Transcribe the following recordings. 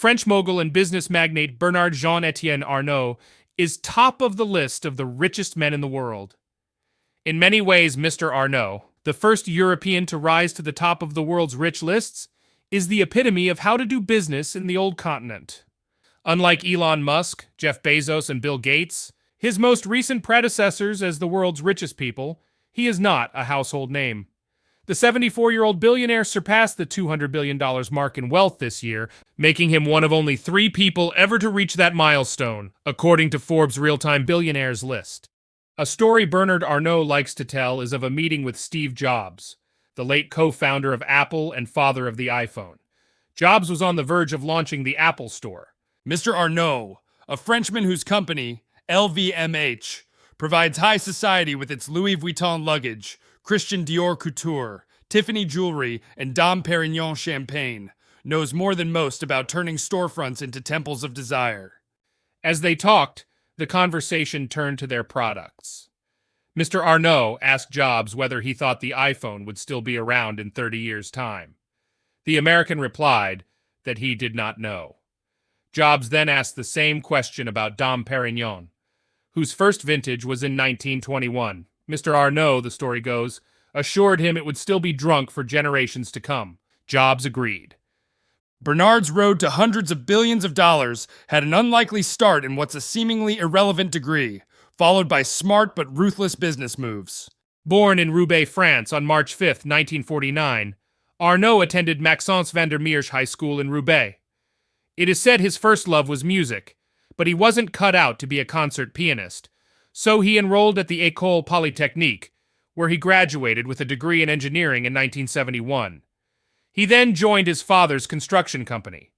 French mogul and business magnate Bernard Jean Étienne Arnault is top of the list of the richest men in the world. In many ways, Mr. Arnault, the first European to rise to the top of the world's rich lists, is the epitome of how to do business in the old continent. Unlike Elon Musk, Jeff Bezos, and Bill Gates, his most recent predecessors as the world's richest people, he is not a household name. The 74-year-old billionaire surpassed the $200 billion mark in wealth this year, making him one of only 3 people ever to reach that milestone, according to Forbes' real-time billionaires list. A story Bernard Arnault likes to tell is of a meeting with Steve Jobs, the late co-founder of Apple and father of the iPhone. Jobs was on the verge of launching the Apple Store. Mr. Arnault, a Frenchman whose company, LVMH, provides high society with its Louis Vuitton luggage, Christian Dior couture, Tiffany jewelry, and Dom Perignon champagne, knows more than most about turning storefronts into temples of desire. As they talked, the conversation turned to their products. Mr. Arnault asked Jobs whether he thought the iPhone would still be around in 30 years' time. The American replied that he did not know. Jobs then asked the same question about Dom Perignon, whose first vintage was in 1921. Mr. Arnault, the story goes, assured him it would still be drunk for generations to come. Jobs agreed. Bernard's road to hundreds of billions of dollars had an unlikely start in what's a seemingly irrelevant degree, followed by smart but ruthless business moves. Born in Roubaix, France on March 5, 1949, Arnault attended Maxence Vandermeersch High School in Roubaix. It is said his first love was music, but he wasn't cut out to be a concert pianist, so he enrolled at the École Polytechnique, where he graduated with a degree in engineering in 1971. He then joined his father's construction company.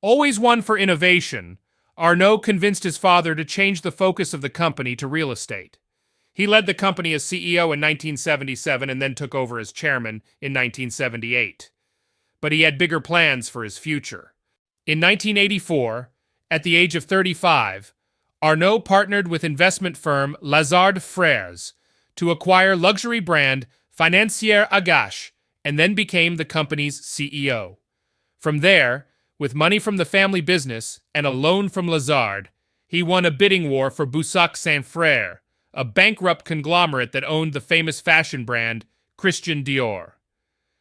Always one for innovation, Arnault convinced his father to change the focus of the company to real estate. He led the company as CEO in 1977 and then took over as chairman in 1978. But he had bigger plans for his future. In 1984, at the age of 35, Arnault partnered with investment firm Lazard Frères to acquire luxury brand Financière Agache and then became the company's CEO. From there, with money from the family business and a loan from Lazard, he won a bidding war for Boussac Saint Frères, a bankrupt conglomerate that owned the famous fashion brand Christian Dior.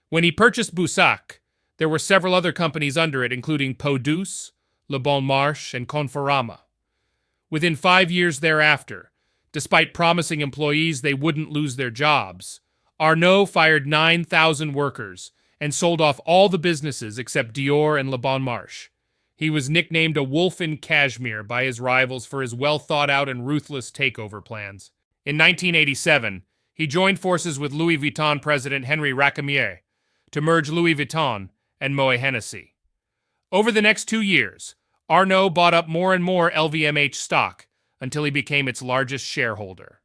When he purchased Boussac, there were several other companies under it, including Peau Douce, Le Bon Marché, and Conforama. Within 5 years thereafter, despite promising employees they wouldn't lose their jobs, Arnault fired 9,000 workers and sold off all the businesses except Dior and Le Bon Marché. He was nicknamed a wolf in cashmere by his rivals for his well-thought-out and ruthless takeover plans. In 1987, he joined forces with Louis Vuitton president Henri Racamier to merge Louis Vuitton and Moët Hennessy. Over the next 2 years, Arnault bought up more and more LVMH stock until he became its largest shareholder.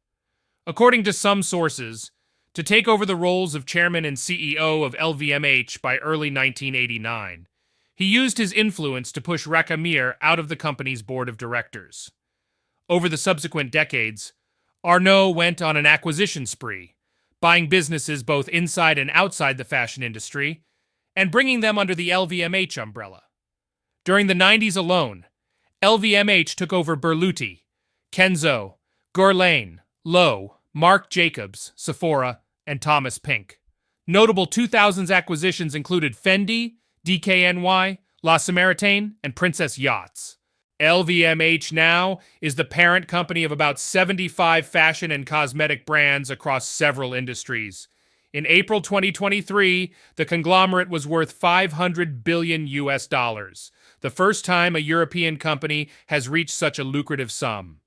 According to some sources, to take over the roles of chairman and CEO of LVMH by early 1989, he used his influence to push Racamier out of the company's board of directors. Over the subsequent decades, Arnault went on an acquisition spree, buying businesses both inside and outside the fashion industry, and bringing them under the LVMH umbrella. During the 90s alone, LVMH took over Berluti, Kenzo, Guerlain, Loewe, Marc Jacobs, Sephora, and Thomas Pink. Notable 2000s acquisitions included Fendi, DKNY, La Samaritaine, and Princess Yachts. LVMH now is the parent company of about 75 fashion and cosmetic brands across several industries. In April 2023, the conglomerate was worth $500 billion, the first time a European company has reached such a lucrative sum.